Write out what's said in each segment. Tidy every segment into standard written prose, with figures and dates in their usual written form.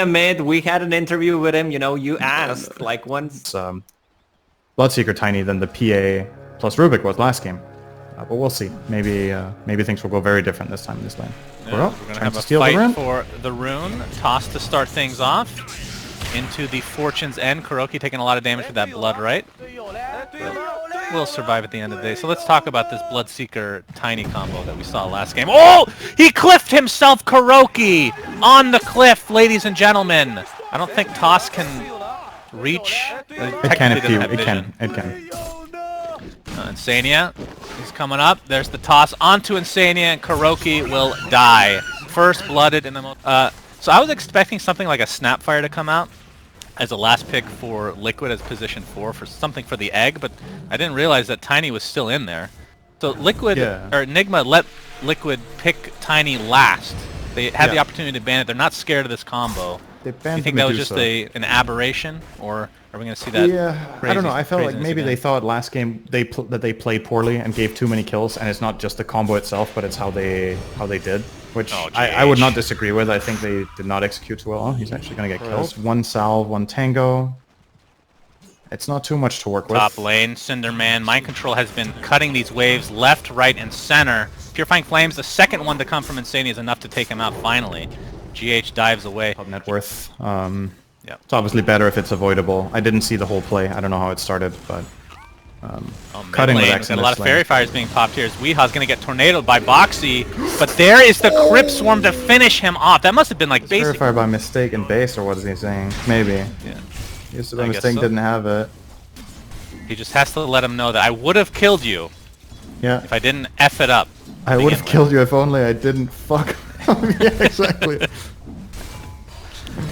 Mid, we had an interview with him, you know, you asked, like, once... It's Bloodseeker tiny than the PA plus Rubik was last game. But we'll see. Maybe things will go very different this time in this lane. Yeah, we're gonna have a fight for the rune. Toss to start things off. Into the Fortune's End. Kuroki taking a lot of damage with that blood, right? We'll survive at the end of the day. So let's talk about this Bloodseeker tiny combo that we saw last game. Oh! He cliffed himself, Kuroki! On the cliff, ladies and gentlemen! I don't think Toss can reach. It can. Insania is coming up. There's the toss onto Insania, and Kuroki will die. First blooded in the most... so I was expecting something like a Snapfire to come out as a last pick for Liquid as position 4 for something for the egg, but I didn't realize that Tiny was still in there. So Liquid, or NIGMA let Liquid pick Tiny last. They had the opportunity to ban it. They're not scared of this combo. Do you think that was just an aberration, or are we going to see that? Yeah, I don't know. I felt like maybe they thought last game that they played poorly and gave too many kills, and it's not just the combo itself, but it's how they did, which I would not disagree with. I think they did not execute too well. He's actually going to get kills. One salve, one tango. It's not too much to work with. Top lane, Cinderman. Mind Control has been cutting these waves left, right, and center. Purifying Flames, the second one to come from Insania, is enough to take him out finally. GH dives away. Net worth. It's obviously better if it's avoidable. I didn't see the whole play. I don't know how it started, but cutting with X. A lot of Fairy Fires being popped here. Weeha's gonna get tornadoed by Boxy, but there is the Crypt Swarm to finish him off. That must have been like basic. Fairy Fire by mistake in base, or what is he saying? Maybe. Yeah. Used to by mistake, didn't have it. He just has to let him know that I would have killed you. Yeah. If I didn't F it up. I would have killed you if only I didn't fuck. Yeah, exactly. It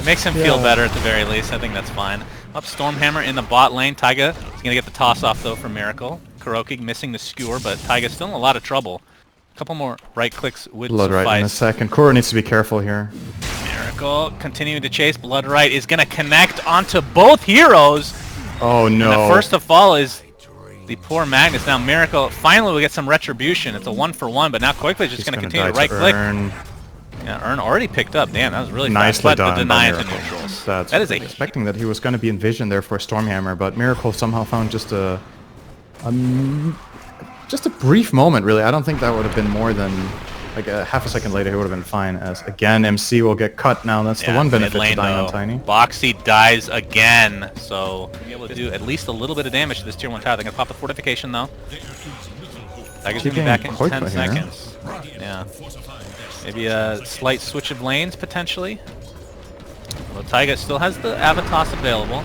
makes him feel better at the very least. I think that's fine. Up Stormhammer in the bot lane. Taiga is going to get the toss off though for Miracle. Kuroki missing the skewer, but Taiga's still in a lot of trouble. A couple more right clicks would Blood suffice. right in a second. Kuro needs to be careful here. Miracle continuing to chase. Blood right is going to connect onto both heroes. Oh no. And the first to fall is the poor Magnus. Now Miracle finally will get some retribution. It's a 1-for-1, but now Quickly is just going to continue to right click. Yeah, Earn already picked up. Damn, that was really nicely done. The deny into neutrals. That is expecting that he was going to be in vision there for Stormhammer, but Miracle somehow found just a brief moment. Really, I don't think that would have been more than like a half a second later. He would have been fine. As again, MC will get cut now. That's the one benefit to dying on Tiny. Boxy dies again, so be able to do at least a little bit of damage to this tier 1 tower. They're gonna pop the fortification though. Tiger's gonna be back in 10 seconds. Yeah. Maybe a slight switch of lanes, potentially. Although Taiga still has the Avatos available.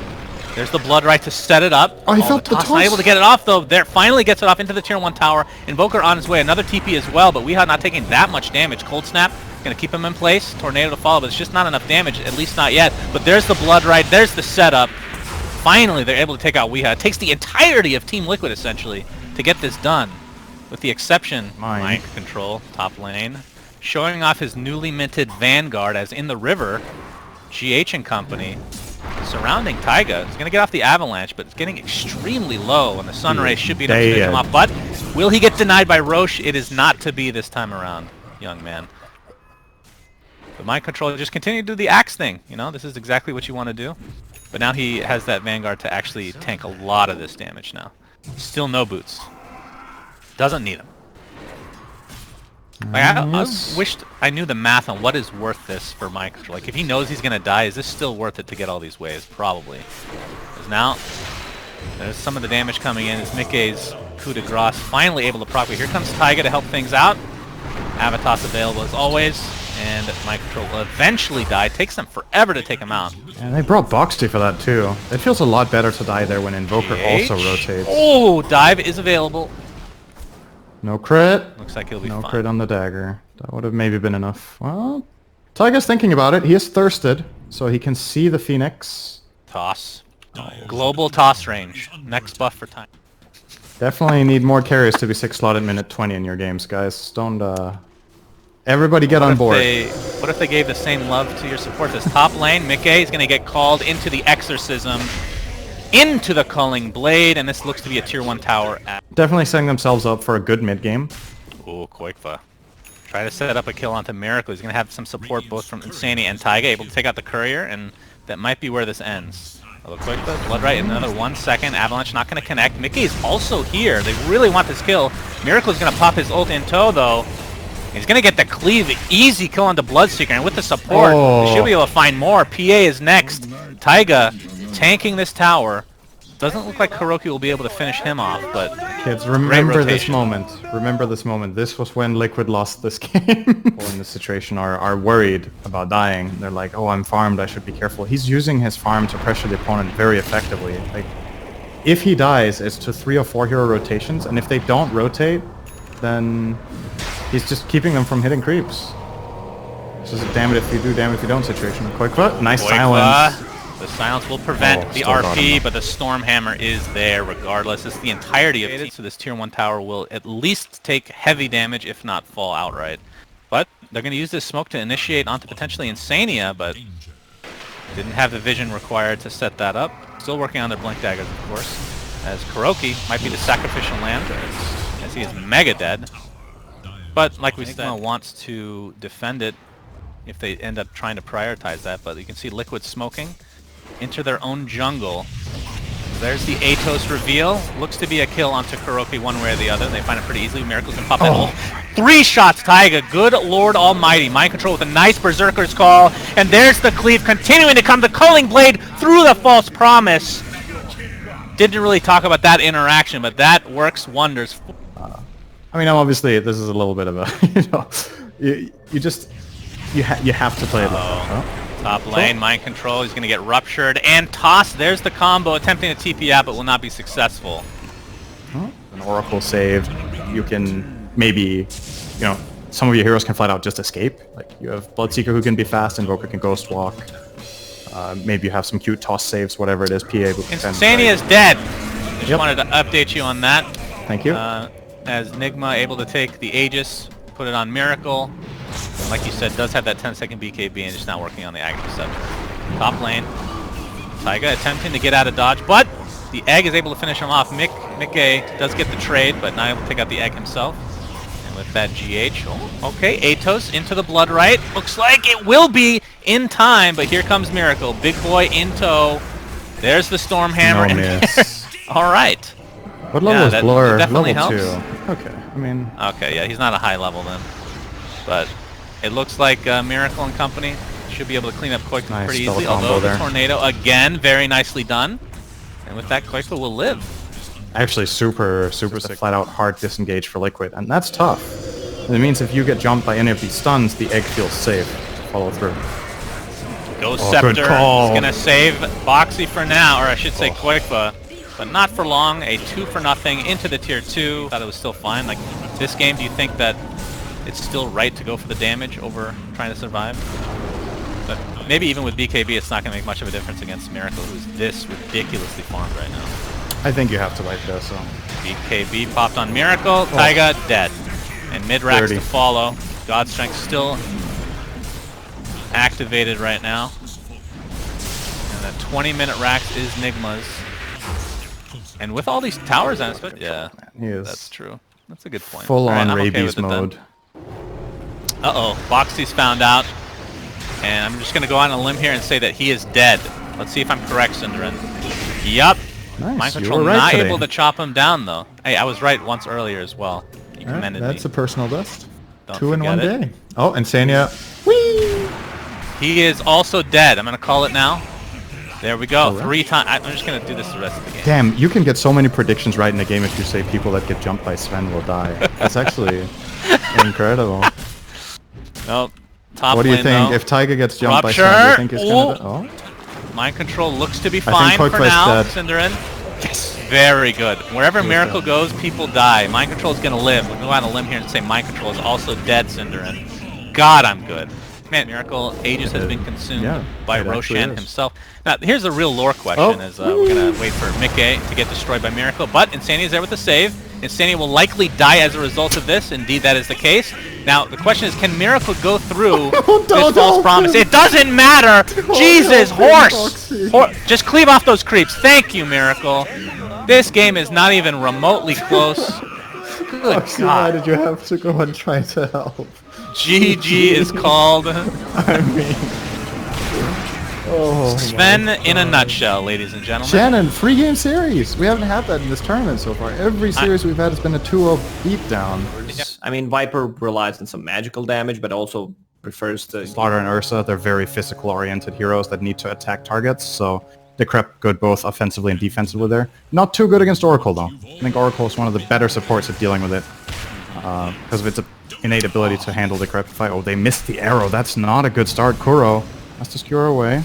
There's the Blood right to set it up. Oh, he felt the toss. Not able to get it off, though. There, finally gets it off into the tier 1 tower. Invoker on his way. Another TP as well, but Weeha not taking that much damage. Cold Snap going to keep him in place. Tornado to follow, but it's just not enough damage, at least not yet. But there's the Blood right. There's the setup. Finally, they're able to take out Weeha. It takes the entirety of Team Liquid, essentially, to get this done. With the exception, Mind Control, top lane. Showing off his newly minted Vanguard as in the river, GH and company surrounding Taiga. He's going to get off the Avalanche, but it's getting extremely low, and the Sunray should be enough to pick him off. But will he get denied by Roche? It is not to be this time around, young man. But Mind Control just continue to do the axe thing. You know, this is exactly what you want to do. But now he has that Vanguard to actually tank a lot of this damage now. Still no boots. Doesn't need them. Like, I wished I knew the math on what is worth this for Mind Control. Like, if he knows he's going to die, is this still worth it to get all these waves? Probably. Because now, there's some of the damage coming in as Mickey's coup de grace finally able to proc. Here comes Taiga to help things out. Avatos available as always. And Mind Control will eventually die. It takes them forever to take him out. And they brought Boxty for that too. It feels a lot better to die there when Invoker also rotates. Oh, dive is available. No crit. Looks like he'll be fine. No crit on the dagger. That would have maybe been enough. Well, Taiga's thinking about it. He is thirsted, so he can see the Phoenix. Toss. Global toss range. Next buff for time. Definitely need more carries to be 6 slotted minute 20 in your games, guys. Don't, everybody get on board. What if they gave the same love to your support? This top lane, Mickey is going to get called into the Exorcism. Into the Culling Blade, and this looks to be a tier 1 tower. Definitely setting themselves up for a good mid game. Ooh, Koikfa. Try to set up a kill onto Miracle. He's going to have some support both from Insani and Taiga, able to take out the Courier, and that might be where this ends. A little quick, Blood Right in another 1 second. Avalanche not going to connect. Mickey is also here. They really want this kill. Miracle is going to pop his ult in tow, though. He's going to get the cleave. Easy kill onto Bloodseeker, and with the support, we should be able to find more. PA is next. Taiga tanking this tower. Doesn't look like Kuroki will be able to finish him off, but kids, remember this moment. Remember this moment. This was when Liquid lost this game. People in this situation are worried about dying. They're like, oh, I'm farmed, I should be careful. He's using his farm to pressure the opponent very effectively. Like, if he dies, it's to 3 or 4 hero rotations, and if they don't rotate, then he's just keeping them from hitting creeps. This is a damn it if you do, damn it if you don't situation. Koikwa, nice silence. The silence will prevent the RP, but the Stormhammer is there regardless. It's the entirety of it, so this Tier 1 tower will at least take heavy damage, if not fall outright. But they're going to use this smoke to initiate onto potentially Insania, but didn't have the vision required to set that up. Still working on their Blink Daggers, of course, as Kuroki might be the sacrificial lamb, as he is mega dead. But like we said, NIGMA wants to defend it if they end up trying to prioritize that, but you can see Liquid smoking into their own jungle. There's the Atos reveal. Looks to be a kill onto Kuroki one way or the other. They find it pretty easily. Miracles can pop that ult. 3 shots, Taiga. Good Lord Almighty. Mind control with a nice Berserker's Call. And there's the cleave continuing to come. The Culling Blade through the False Promise. Didn't really talk about that interaction, but that works wonders. I mean, obviously, this is a little bit of a, you have to play it like Top lane, mind control, he's going to get ruptured, and toss, there's the combo, attempting to TP out, but will not be successful. An Oracle save, you can maybe, some of your heroes can flat out just escape. Like, you have Bloodseeker who can be fast, Invoker can Ghost Walk. Maybe you have some cute toss saves, whatever it is, PA. Insania is dead! Just wanted to update you on that. Thank you. As NIGMA able to take the Aegis, put it on Miracle. Like you said, does have that 10-second BKB and just not working on the Aghanim Scepter. Top lane, Taiga attempting to get out of dodge, but the egg is able to finish him off. Mickey does get the trade, but not able to take out the egg himself. And with that GH, okay, Atos into the Blood Right. Looks like it will be in time, but here comes Miracle. Big boy in tow. There's the Stormhammer. No miss. All right. What level is Blur? Definitely level helps. 2. Okay, I mean... Okay, yeah, he's not a high level then. But it looks like Miracle and company should be able to clean up Koikwa pretty easily, although the Tornado, again, very nicely done. And with that, Koikwa will live. Actually, super sick. Flat-out hard disengage for Liquid, and that's tough. And it means if you get jumped by any of these stuns, the egg feels safe to follow through. Ghost Scepter is going to save Boxy for now, or I should say Koikwa. But not for long. A 2-for-0 into the Tier 2. Thought it was still fine. Like, this game, do you think that it's still right to go for the damage over trying to survive? But maybe even with BKB, it's not going to make much of a difference against Miracle, who's this ridiculously farmed right now. I think you have to like this. So. BKB popped on Miracle. Taiga dead. And mid-racks to follow. God Strength still activated right now. And that 20-minute racks is NIGMA's. And with all these towers on it, yeah, that's true. That's a good point. Full-on rabies mode. Uh-oh, Boxy's found out. And I'm just going to go on a limb here and say that he is dead. Let's see if I'm correct, Cinderin. Yup. Nice. Mind control not able to chop him down, though. Hey, I was right once earlier as well. You commended me. That's a personal best. Don't 2 in 1 forget day. Oh, and Sanya. Whee! He is also dead. I'm going to call it now. There we go. 3 times. I'm just going to do this the rest of the game. Damn, you can get so many predictions right in the game if you say people that get jumped by SVEN will die. That's actually incredible. Nope. Top what do you lane, think? though. If Taiga gets jumped by SVEN, do you think he's going to... Oh. Mind control looks to be fine for now, Cinderin. Yes. Very good. Wherever Miracle goes, people die. Mind control is going to live. We'll go on a limb here and say Mind control is also dead, Cinderin. God, I'm good. Man, Miracle Aegis has been consumed by Roshan himself. Now, here's a real lore question, as we're going to wait for Mickey to get destroyed by Miracle, but Insania is there with the save. Insania will likely die as a result of this. Indeed, that is the case. Now, the question is, can Miracle go through this false promise? It doesn't matter! Jesus, horse! Just cleave off those creeps. Thank you, Miracle. This game is not even remotely close. Good Why God. did you have to go and try to help? GG is called. I mean... Oh, Sven in a nutshell, ladies and gentlemen. Shannon, 3-game series. We haven't had that in this tournament so far. Every series we've had has been a 2-0 beatdown. I mean, Viper relies on some magical damage, but also prefers to... Slaughter and Ursa, they're very physical-oriented heroes that need to attack targets, so Decrep good both offensively and defensively there. Not too good against Oracle, though. I think Oracle is one of the better supports at dealing with it, because of its innate ability to handle Decrepify. Oh, they missed the arrow. That's not a good start. Kuro has to skewer away.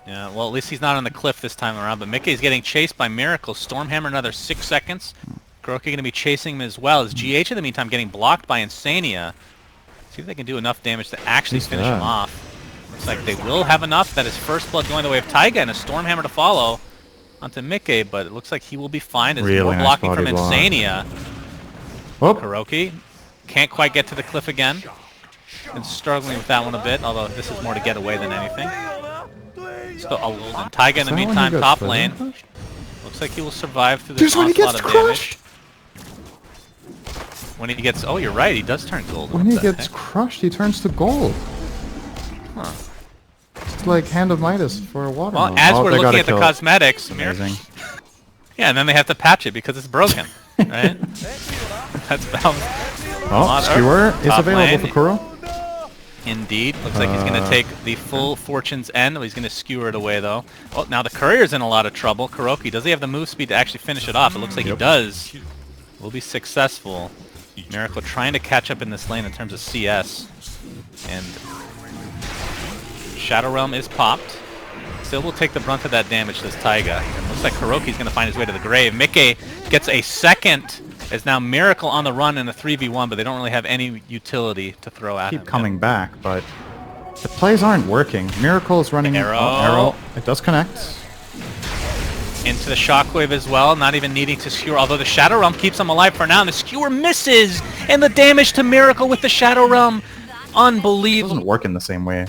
Yeah, well, at least he's not on the cliff this time around, but Mickey's getting chased by Miracle. Stormhammer another 6 seconds. Kuroki going to be chasing him as well, as GH in the meantime getting blocked by Insania. See if they can do enough damage to actually finish him off. Looks like they will have enough. That is first blood going the way of Taiga and a Stormhammer to follow onto Mickey, but it looks like he will be fine as really more nice blocking from block. Insania. Oh. Kuroki can't quite get to the cliff again. Been struggling with that one a bit, although this is more to get away than anything. Still and Taiga in the meantime, top lane. Looks like he will survive through this onslaught of damage. When he gets... Oh, you're right, he does turn gold. When he gets crushed, he turns to gold. Huh. It's like Hand of Midas for a water. Well, as we're looking at the cosmetics... Amazing. Yeah, and then they have to patch it because it's broken, right? That's about... Oh, Skewer is available for Kuro. Indeed. Looks like he's going to take the full Fortune's End. He's going to skewer it away, though. Oh, now the Courier's in a lot of trouble. Kuroki, does he have the move speed to actually finish it off? It looks like he does. Will be successful. Miracle trying to catch up in this lane in terms of CS. And Shadow Realm is popped. Still will take the brunt of that damage, this Taiga. And looks like Kuroki's going to find his way to the grave. Mickey gets a second. Is now Miracle on the run in a 3v1, but they don't really have any utility to throw at him. Keep coming back, but the plays aren't working. Miracle is running... Arrow. Arrow. It does connect. Into the Shockwave as well, not even needing to skewer, although the Shadow Realm keeps him alive for now, and the skewer misses! And the damage to Miracle with the Shadow Realm! Unbelievable. It doesn't work in the same way,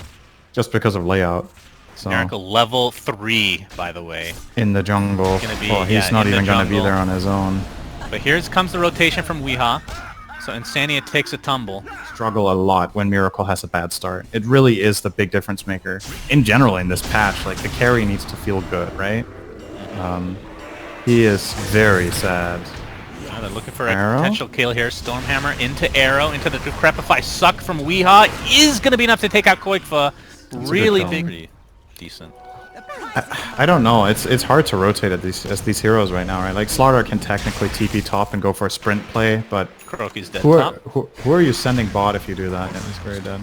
just because of layout. So Miracle level 3, by the way. in the jungle. He's not even going to be there on his own. But here comes the rotation from Weehaw. So Insania takes a tumble. Struggle a lot when Miracle has a bad start. It really is the big difference maker. In general, in this patch, like the carry needs to feel good, right? He is very sad. They're looking for a potential kill here. Stormhammer into Arrow, into the Decrepify. Suck from Weehaw is going to be enough to take out Koikfa. Really big. Pretty decent. I don't know. It's hard to rotate at these heroes right now, right? Like Slaughter can technically TP top and go for a sprint play, but Kuroki's dead who are you sending bot if you do that? Yeah, he's very dead.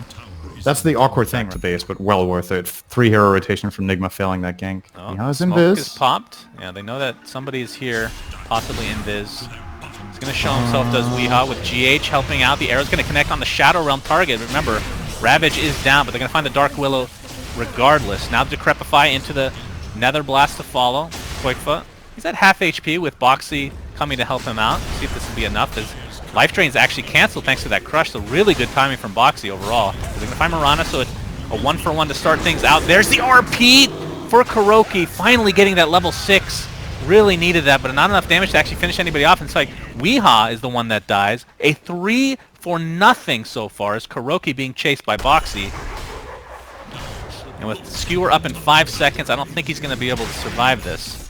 That's the awkward thing to base, but well worth it. 3 hero rotation from NIGMA failing that gank. Oh, He's smoke invis. is popped. Yeah, they know that somebody is here, possibly invis. He's going to show himself, does Weehaw, with GH helping out. The arrow's going to connect on the Shadow Realm target. Remember, Ravage is down, but they're going to find the Dark Willow regardless. Now Decrepify into the Nether Blast to follow. Koikfa, he's at half HP with Boxy coming to help him out. See if this will be enough. His life drain is actually canceled thanks to that crush, so really good timing from Boxy overall. They're going to find Mirana, so it's a 1-for-1 to start things out. There's the RP for Kuroki, finally getting that level 6. Really needed that, but not enough damage to actually finish anybody off. It's like Weehaw is the one that dies. A 3-for-0 so far as Kuroki being chased by Boxy. And with Skewer up in 5 seconds, I don't think he's going to be able to survive this.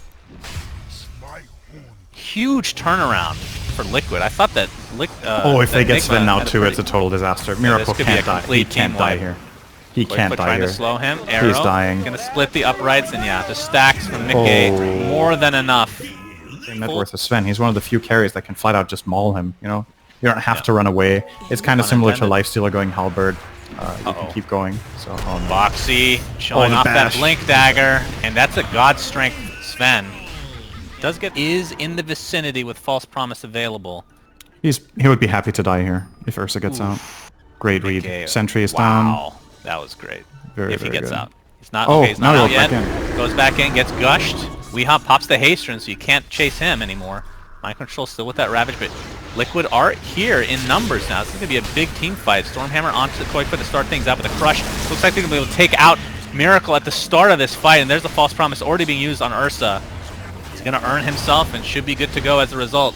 Huge turnaround for Liquid. I thought that... if they get Sven now too, it's a total disaster. Miracle can't die. He can't die here. He can't die here. Trying to slow him. Arrow. He's dying. Going to split the uprights, and yeah, the stacks from Mickey, more than enough. Net worth of Sven. He's one of the few carries that can flat out just maul him, you know? You don't have to run away. It's kind of similar to Lifestealer going Halberd. You can keep going. So Boxy showing off that Blink Dagger, and that's a God Strength Sven. Is in the vicinity with False Promise available. He would be happy to die here if Ursa gets out. Great read. Sentry is down. Wow, that was great. If he gets out. He's not he's now not out yet. Back Goes back in, gets gushed. Weehaw pops the Hasten, so you can't chase him anymore. Mind Control still with that Ravage, but Liquid are here in numbers now. This is going to be a big team fight. Stormhammer onto the Koikfa to start things out with a crush. Looks like they're going to be able to take out Miracle at the start of this fight, and there's the False Promise already being used on Ursa. He's going to earn himself and should be good to go as a result.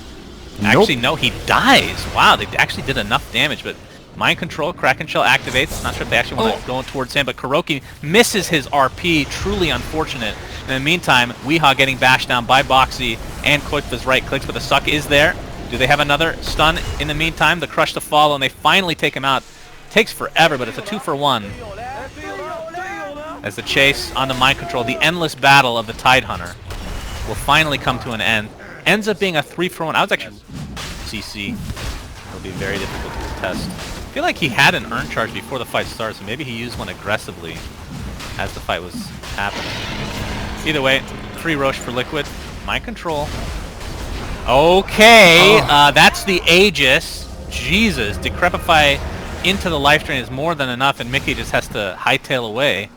Actually, no, he dies. Wow, they actually did enough damage, but Mind Control, Kraken Shell activates. Not sure if they actually want to go towards him, but Kuroki misses his RP. Truly unfortunate. In the meantime, Weehaw getting bashed down by Boxy and Koikva's right clicks, but the suck is there. Do they have another stun in the meantime? The crush to follow, and they finally take him out. Takes forever, but it's a 2-for-1. As the chase on the Mind Control, the endless battle of the Tide Hunter will finally come to an end. Ends up being a 3-for-1. I was actually CC. It'll be very difficult to test. I feel like he had an earn charge before the fight started, so maybe he used one aggressively as the fight was happening. Either way, free Roche for Liquid. Mind Control. Okay, that's the Aegis. Jesus, Decrepify into the life drain is more than enough, and Mickey just has to hightail away.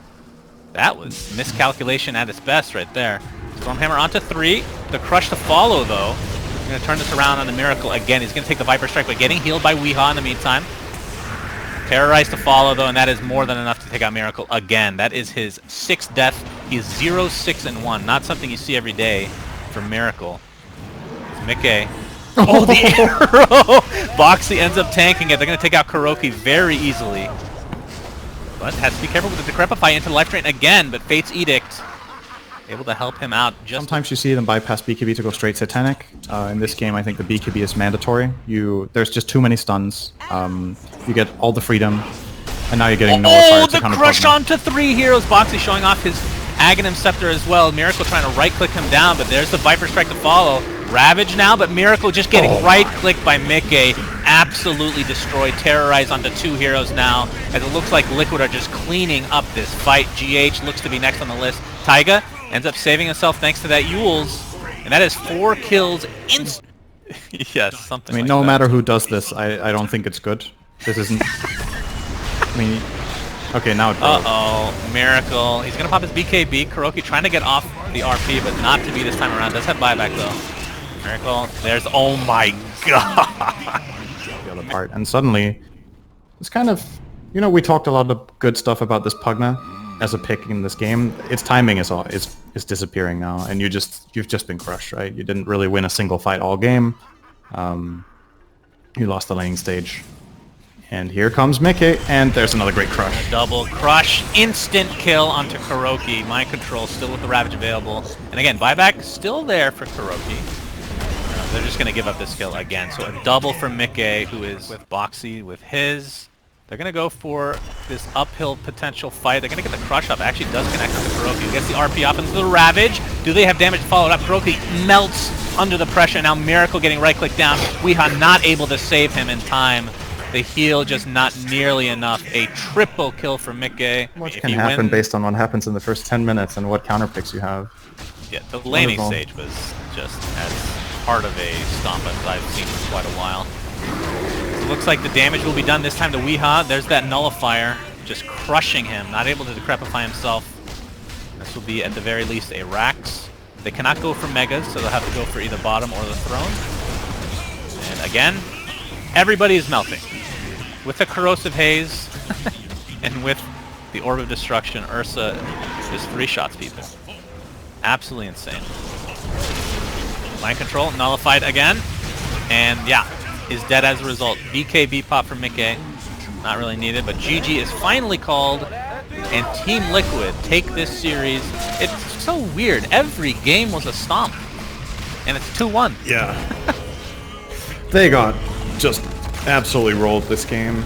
That was miscalculation at its best right there. Stormhammer onto 3. The crush to follow, though. He's going to turn this around on the Miracle again. He's going to take the Viper Strike, but getting healed by Weehaw in the meantime. Terrorize to follow, though, and that is more than enough to take out Miracle again. That is his 6th death. He is 0-6-1. Not something you see every day for Miracle. It's Mickey. Oh, the arrow! Boxy ends up tanking it. They're going to take out Kuroki very easily. But has to be careful with the Decrepify into the life drain again, but Fate's Edict able to help him out. Sometimes you see them bypass BKB to go straight Satanic. In this game, I think the BKB is mandatory. There's just too many stuns. You get all the freedom, and now you're getting nullifier to the crush onto 3 heroes. Boxy showing off his Aghanim Scepter as well. Miracle trying to right-click him down, but there's the Viper Strike to follow. Ravage now, but Miracle just getting right-clicked by Mickey. Absolutely destroyed. Terrorize onto 2 heroes now, as it looks like Liquid are just cleaning up this fight. GH looks to be next on the list. Taiga ends up saving himself thanks to that Yules, and that is 4 kills yes, something I mean, like no that. matter who does this, I don't think it's good. This isn't... I mean... Okay, now it broke. Uh-oh, Miracle. He's going to pop his BKB. Kuroki trying to get off the RP, but not to be this time around. Does have buyback, though. Miracle, there's... Oh my god! The other part. And suddenly, it's kind of... You know, we talked a lot of good stuff about this Pugna as a pick in this game. Its timing is disappearing now, and you've just been crushed, right? You didn't really win a single fight all game. You lost the laning stage. And here comes Mickey, and there's another great crush. A double crush, instant kill onto Kuroki. Mind Control still with the Ravage available. And again, buyback still there for Kuroki. They're just going to give up this kill again. So a double for Mickey, who is with Boxy with his. They're going to go for this uphill potential fight. They're going to get the crush up. Actually does connect with Kuroki. Gets the RP up into the Ravage. Do they have damage to follow it up? Kuroki melts under the pressure. Now Miracle getting right-click down. Weehaw not able to save him in time. The heal just not nearly enough. A triple kill for Mickey. Much can happen based on what happens in the first 10 minutes and what counter picks you have. Yeah, the laning stage was just as hard of a stomp as I've seen for quite a while. So it looks like the damage will be done this time to Weehaw. There's that nullifier, just crushing him, not able to decrepify himself. This will be at the very least a Rax. They cannot go for Megas, so they'll have to go for either bottom or the throne. And again, everybody is melting. With the Corrosive Haze and with the Orb of Destruction, Ursa just 3-shots people. Absolutely insane. Mind Control nullified again. And yeah, is dead as a result. BKB pop from Mickey. Not really needed, but GG is finally called. And Team Liquid take this series. It's so weird. Every game was a stomp. And it's 2-1. Yeah. They got just absolutely rolled this game.